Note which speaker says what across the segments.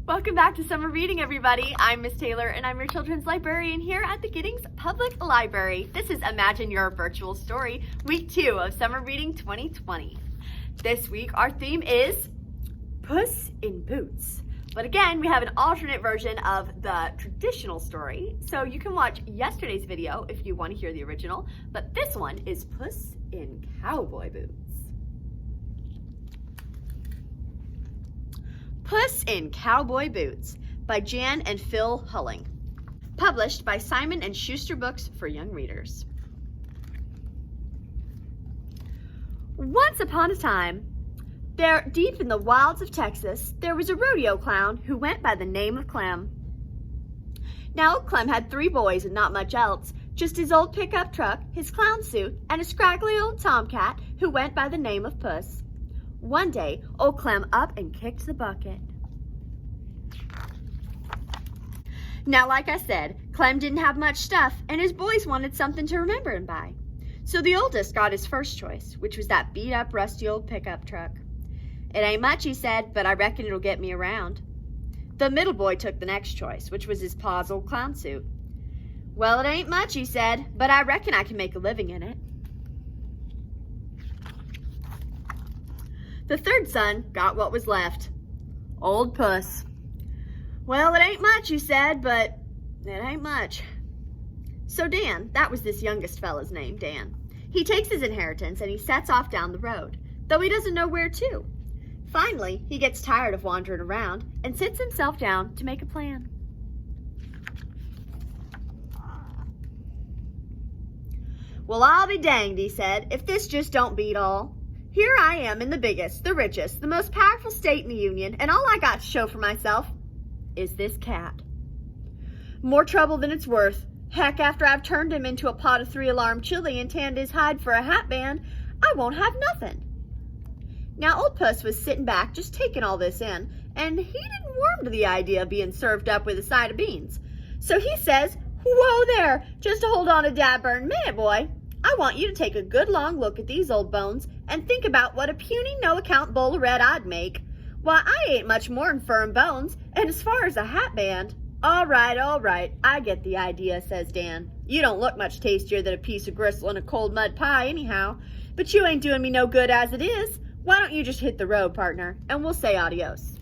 Speaker 1: Welcome back to Summer Reading, everybody. I'm Miss Taylor, and I'm your children's librarian here at the Giddings Public Library. This is Imagine Your Virtual Story, Week 2 of Summer Reading 2020. This week, our theme is Puss in Boots. But again, we have an alternate version of the traditional story, so you can watch yesterday's video if you want to hear the original, but this one is Puss in Cowboy Boots. Puss in Cowboy Boots by Jan and Phil Hulling. Published by Simon & Schuster Books for young readers. Once upon a time, there, deep in the wilds of Texas, there was a rodeo clown who went by the name of Clem. Now, Clem had 3 boys and not much else, just his old pickup truck, his clown suit, and a scraggly old tomcat who went by the name of Puss. One day, old Clem up and kicked the bucket. Now, like I said, Clem didn't have much stuff, and his boys wanted something to remember him by. So the oldest got his first choice, which was that beat-up, rusty old pickup truck. It ain't much, he said, but I reckon it'll get me around. The middle boy took the next choice, which was his pa's old clown suit. Well, it ain't much, he said, but I reckon I can make a living in it. The third son got what was left, old Puss. Well, it ain't much, he said, but it ain't much. So Dan, that was this youngest fella's name, Dan. He takes his inheritance and he sets off down the road, though he doesn't know where to. Finally, he gets tired of wandering around and sits himself down to make a plan. Well, I'll be danged, he said, if this just don't beat all. Here I am in the biggest, the richest, the most powerful state in the Union, and all I got to show for myself is this cat. More trouble than it's worth. Heck, after I've turned him into a pot of 3-alarm chili and tanned his hide for a hat band, I won't have nothing. Now, old Puss was sitting back just taking all this in, and he didn't warm to the idea of being served up with a side of beans. So he says, "Whoa there, just hold on a dab-burn minute, boy. I want you to take a good long look at these old bones and think about what a puny, no-account bowl of red I'd make. Why, I ain't much more'n firm bones, and as far as a hat band..." All right, I get the idea," says Dan. "You don't look much tastier than a piece of gristle and a cold mud pie anyhow, but you ain't doing me no good as it is. Why don't you just hit the road, partner, and we'll say adios."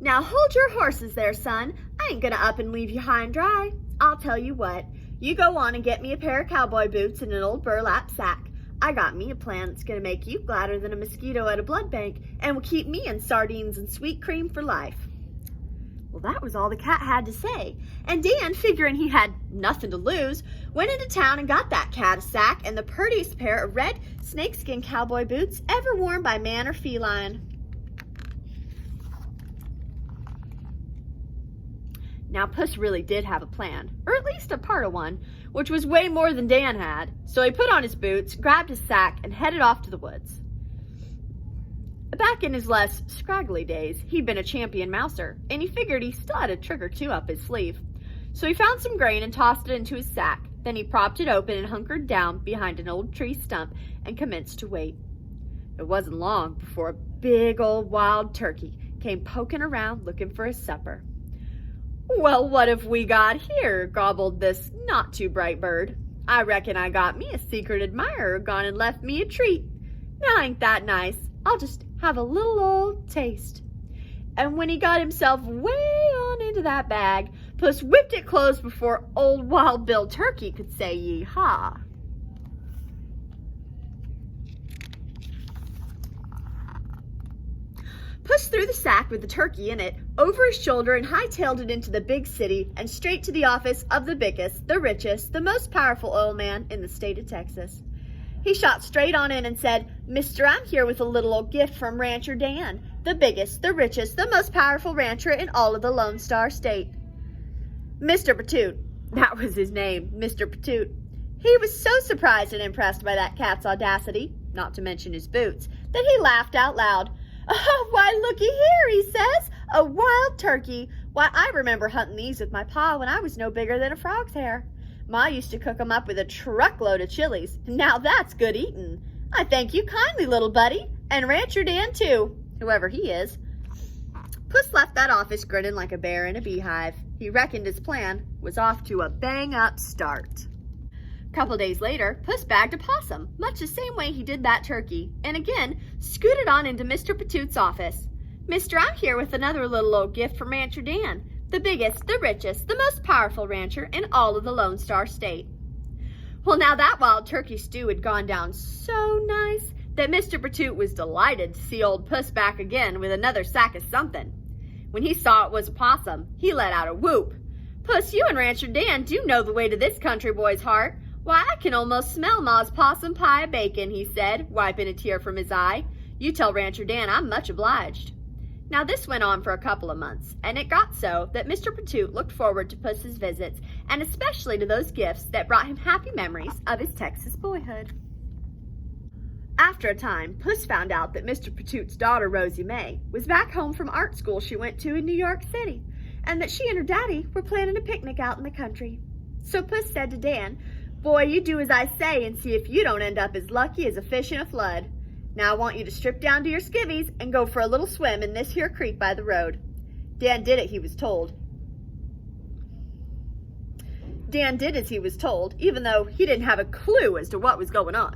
Speaker 1: Now hold your horses there, son. I ain't gonna up and leave you high and dry. I'll tell you what, you go on and get me a pair of cowboy boots and an old burlap sack. I got me a plan that's gonna make you gladder than a mosquito at a blood bank and will keep me in sardines and sweet cream for life. Well, that was all the cat had to say, and Dan, figuring he had nothing to lose, went into town and got that cat a sack and the prettiest pair of red snakeskin cowboy boots ever worn by man or feline. Now, Puss really did have a plan, or at least a part of one, which was way more than Dan had. So he put on his boots, grabbed his sack, and headed off to the woods. Back in his less scraggly days, he'd been a champion mouser, and he figured he still had a trick or two up his sleeve. So he found some grain and tossed it into his sack. Then he propped it open and hunkered down behind an old tree stump and commenced to wait. It wasn't long before a big old wild turkey came poking around looking for his supper. "Well, what have we got here?" gobbled this not-too-bright bird. "I reckon I got me a secret admirer gone and left me a treat. Now, ain't that nice? I'll just have a little old taste." And when he got himself way on into that bag, Puss whipped it closed before old Wild Bill Turkey could say yee-haw. Puss threw the sack with the turkey in it over his shoulder and hightailed it into the big city and straight to the office of the biggest, the richest, the most powerful oil man in the state of Texas. He shot straight on in and said, "Mister, I'm here with a little old gift from Rancher Dan, the biggest, the richest, the most powerful rancher in all of the Lone Star State." Mr. Patoot, that was his name, Mr. Patoot. He was so surprised and impressed by that cat's audacity, not to mention his boots, that he laughed out loud. "Oh, why, looky here," he says, "a wild turkey. Why, I remember hunting these with my pa when I was no bigger than a frog's hair. Ma used to cook 'em up with a truckload of chilies. Now that's good eatin'. I thank you kindly, little buddy, and Rancher Dan too, whoever he is. Puss left that office grinning like a bear in a beehive. He reckoned his plan was off to a bang-up start. A couple days later, Puss bagged a possum, much the same way he did that turkey, and again scooted on into Mr. Patoot's office. Mister, I'm here with another little old gift from Rancher Dan, the biggest, the richest, the most powerful rancher in all of the Lone Star State. Well, now that wild turkey stew had gone down so nice that Mr. Patoot was delighted to see old Puss back again with another sack of something. When he saw it was a possum, he let out a whoop. Puss, you and Rancher Dan do know the way to this country boy's heart. Why, I can almost smell Ma's possum pie of bacon, he said, wiping a tear from his eye. You tell Rancher Dan I'm much obliged. Now this went on for a couple of months, and it got so that Mr. Patoot looked forward to Puss's visits, and especially to those gifts that brought him happy memories of his Texas boyhood. After a time, Puss found out that Mr. Patoot's daughter, Rosie May, was back home from art school she went to in New York City, and that she and her daddy were planning a picnic out in the country. So Puss said to Dan, "Boy, you do as I say and see if you don't end up as lucky as a fish in a flood. Now I want you to strip down to your skivvies and go for a little swim in this here creek by the road." Dan did as he was told. Dan did as he was told, even though he didn't have a clue as to what was going on.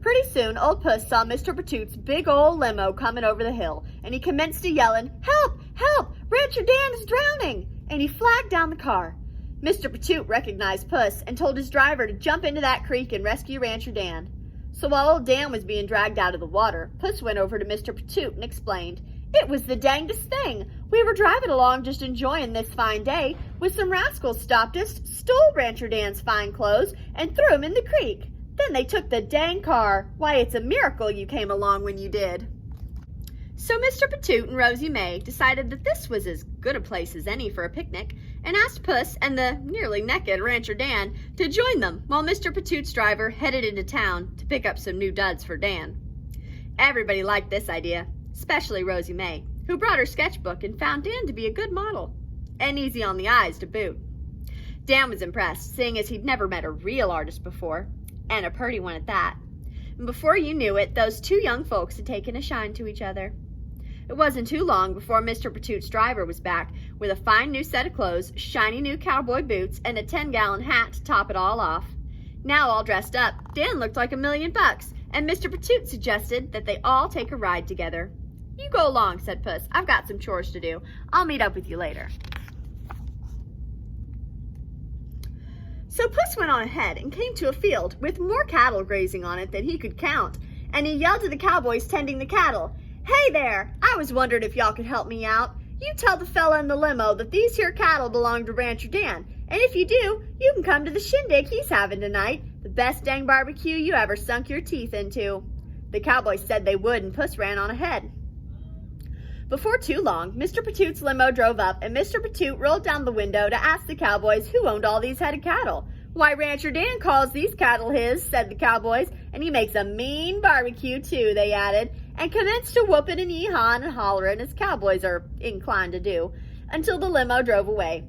Speaker 1: Pretty soon, old Puss saw Mr. Patoot's big old limo coming over the hill, and he commenced yelling, "Help! Help! Rancher Dan is drowning!" And he flagged down the car. Mr. Patoot recognized Puss and told his driver to jump into that creek and rescue Rancher Dan. So while old Dan was being dragged out of the water, Puss went over to Mr. Patoot and explained, "It was the dangdest thing. We were driving along just enjoying this fine day when some rascals stopped us, stole Rancher Dan's fine clothes, and threw him in the creek. Then they took the dang car. Why, it's a miracle you came along when you did." So Mr. Patoot and Rosie May decided that this was as good a place as any for a picnic, and asked Puss and the nearly naked Rancher Dan to join them while Mr. Patoot's driver headed into town to pick up some new duds for Dan. Everybody liked this idea, especially Rosie May, who brought her sketchbook and found Dan to be a good model, and easy on the eyes to boot. Dan was impressed, seeing as he'd never met a real artist before, and a purty one at that. And before you knew it, those two young folks had taken a shine to each other. It wasn't too long before Mr. Patoot's driver was back with a fine new set of clothes, shiny new cowboy boots, and a 10-gallon hat to top it all off. Now all dressed up, Dan looked like $1,000,000, and Mr. Patoot suggested that they all take a ride together. "You go along," said Puss. "I've got some chores to do. I'll meet up with you later." So Puss went on ahead and came to a field with more cattle grazing on it than he could count, and he yelled to the cowboys tending the cattle, "Hey there, I was wondering if y'all could help me out. You tell the fella in the limo that these here cattle belong to Rancher Dan, and if you do, you can come to the shindig he's having tonight, the best dang barbecue you ever sunk your teeth into." The cowboys said they would, and Puss ran on ahead. Before too long, Mr. Patoot's limo drove up, and Mr. Patoot rolled down the window to ask the cowboys who owned all these head of cattle. "Why, Rancher Dan calls these cattle his," said the cowboys, "and he makes a mean barbecue, too," they added, and commenced to whooping and yee-hawing and hollering, as cowboys are inclined to do, until the limo drove away.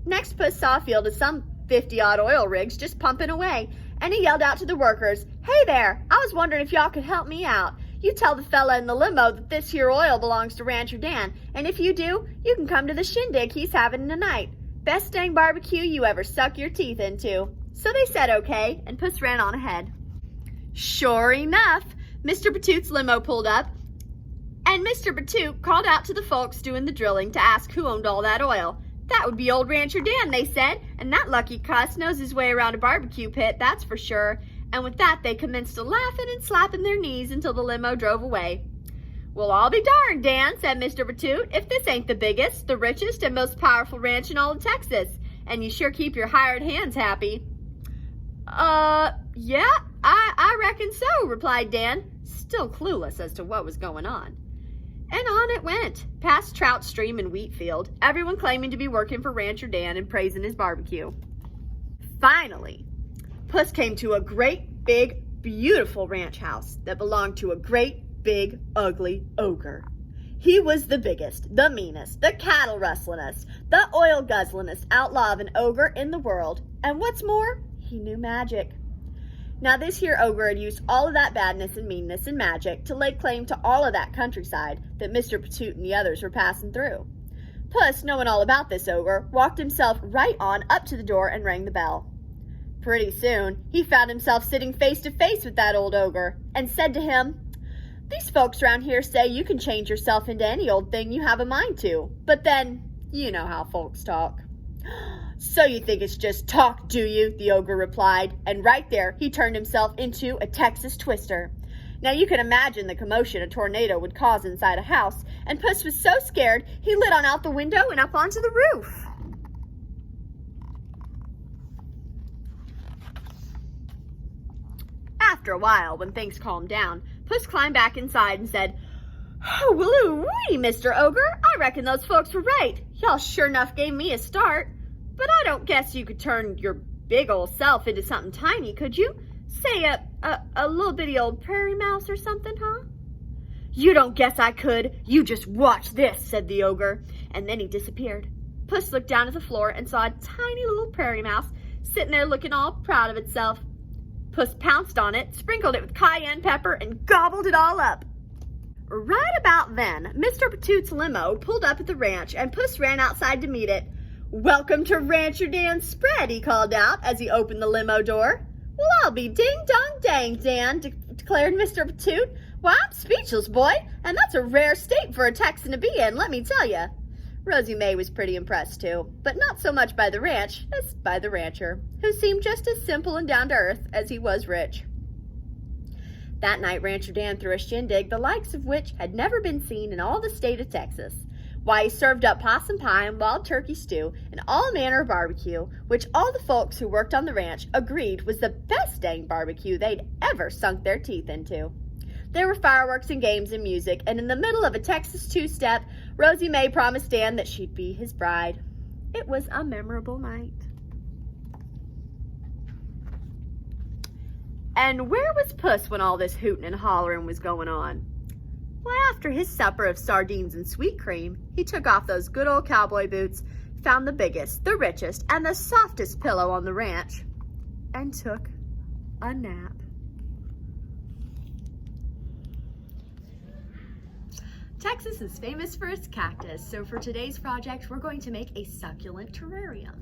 Speaker 1: Next, Puss saw a field of some 50-odd oil rigs just pumping away, and he yelled out to the workers, "Hey there, I was wondering if y'all could help me out. You tell the fella in the limo that this here oil belongs to Rancher Dan, and if you do, you can come to the shindig he's having tonight. Best dang barbecue you ever suck your teeth into." So they said okay, and Puss ran on ahead. Sure enough, Mr. Patoot's limo pulled up, and Mr. Patoot called out to the folks doing the drilling to ask who owned all that oil. That would be old Rancher Dan, they said, and that lucky cuss knows his way around a barbecue pit, that's for sure. And with that, they commenced laughing and slapping their knees until the limo drove away. "Well, I'll be darned, Dan," said Mr. Patoot, "if this ain't the biggest, the richest, and most powerful ranch in all of Texas, and you sure keep your hired hands happy." Yeah, I reckon so," replied Dan, still clueless as to what was going on. And on it went, past Trout Stream and Wheat Field, everyone claiming to be working for Rancher Dan and praising his barbecue. Finally, Puss came to a great, big, beautiful ranch house that belonged to a great, big, ugly ogre. He was the biggest, the meanest, the cattle rustlingest, the oil guzzlingest outlaw of an ogre in the world. And what's more, he knew magic. Now this here ogre had used all of that badness and meanness and magic to lay claim to all of that countryside that Mr. Patoot and the others were passing through. Puss, knowing all about this ogre, walked himself right on up to the door and rang the bell. Pretty soon, he found himself sitting face to face with that old ogre and said to him, "These folks around here say you can change yourself into any old thing you have a mind to, but then, you know how folks talk." "So you think it's just talk, do you?" the ogre replied, and right there he turned himself into a Texas twister. Now you can imagine the commotion a tornado would cause inside a house, and Puss was so scared he lit on out the window and up onto the roof. After a while, when things calmed down, Puss climbed back inside and said, "Oh, willoo-wee, Mr. Ogre, I reckon those folks were right. Y'all sure enough gave me a start. But I don't guess you could turn your big old self into something tiny, could you? Say a little bitty old prairie mouse or something, huh?" "You don't guess I could. You just watch this," said the ogre, and then he disappeared. Puss looked down at the floor and saw a tiny little prairie mouse sitting there looking all proud of itself. Puss pounced on it, sprinkled it with cayenne pepper, and gobbled it all up. Right about then, Mr. Patoot's limo pulled up at the ranch, and Puss ran outside to meet it. "Welcome to Rancher Dan's spread," he called out as he opened the limo door. "Well, I'll be ding-dong-dang, Dan," declared Mr. Patoot. "Why, I'm speechless, boy, and that's a rare state for a Texan to be in, let me tell you." Rosie May was pretty impressed, too, but not so much by the ranch as by the rancher, who seemed just as simple and down-to-earth as he was rich. That night, Rancher Dan threw a shindig the likes of which had never been seen in all the state of Texas. Why, he served up possum pie and wild turkey stew and all manner of barbecue, which all the folks who worked on the ranch agreed was the best dang barbecue they'd ever sunk their teeth into. There were fireworks and games and music, and in the middle of a Texas two-step, Rosie May promised Dan that she'd be his bride. It was a memorable night. And where was Puss when all this hooting and hollering was going on? Why, after his supper of sardines and sweet cream, he took off those good old cowboy boots, found the biggest, the richest, and the softest pillow on the ranch, and took a nap. Texas is famous for its cactus, so for today's project, we're going to make a succulent terrarium.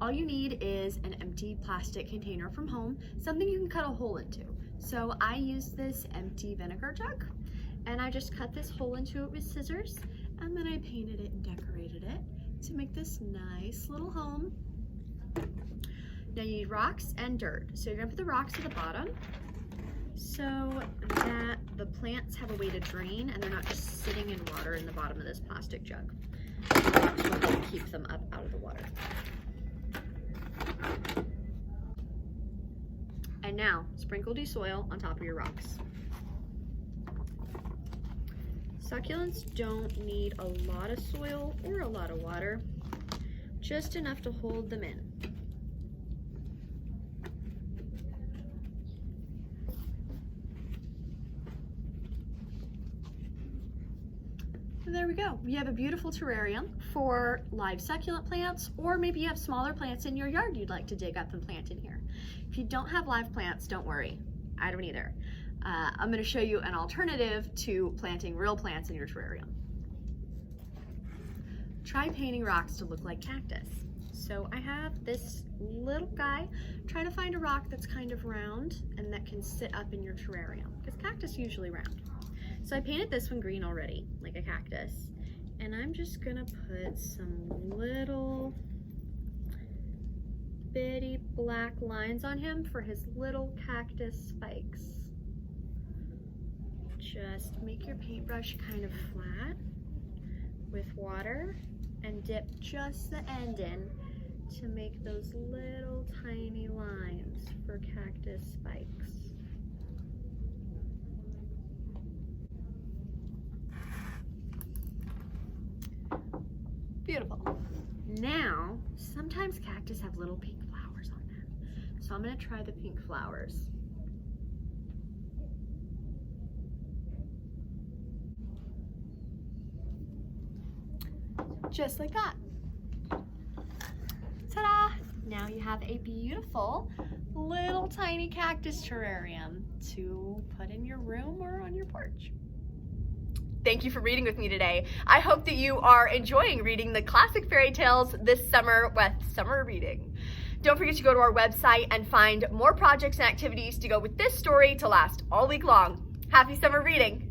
Speaker 1: All you need is an empty plastic container from home, something you can cut a hole into. So I used this empty vinegar jug, and I just cut this hole into it with scissors, and then I painted it and decorated it to make this nice little home. Now you need rocks and dirt. So you're gonna put the rocks at the bottom so that the plants have a way to drain and they're not just sitting in water in the bottom of this plastic jug. The rocks will help keep them up out of the water. And now, sprinkle soil on top of your rocks. Succulents don't need a lot of soil or a lot of water, just enough to hold them in. And there we go. You have a beautiful terrarium for live succulent plants, or maybe you have smaller plants in your yard you'd like to dig up and plant in here. If you don't have live plants, don't worry. I don't either. I'm going to show you an alternative to planting real plants in your terrarium. Try painting rocks to look like cactus. So I have this little guy. Try to find a rock that's kind of round and that can sit up in your terrarium, because cactus are usually round. So I painted this one green already, like a cactus, and I'm just gonna put some little bitty black lines on him for his little cactus spikes. Just make your paintbrush kind of flat with water and dip just the end in to make those little tiny lines for cactus spikes. Beautiful. Now, sometimes cactus have little pink flowers on them. So I'm going to try the pink flowers. Just like that. Ta-da! Now you have a beautiful
Speaker 2: little tiny cactus terrarium to put in your room or on your porch.
Speaker 3: Thank you for reading with me today. I hope that you are enjoying reading the classic fairy tales this summer with summer reading. Don't forget to go to our website and find more projects and activities to go with this story to last all week long. Happy summer reading!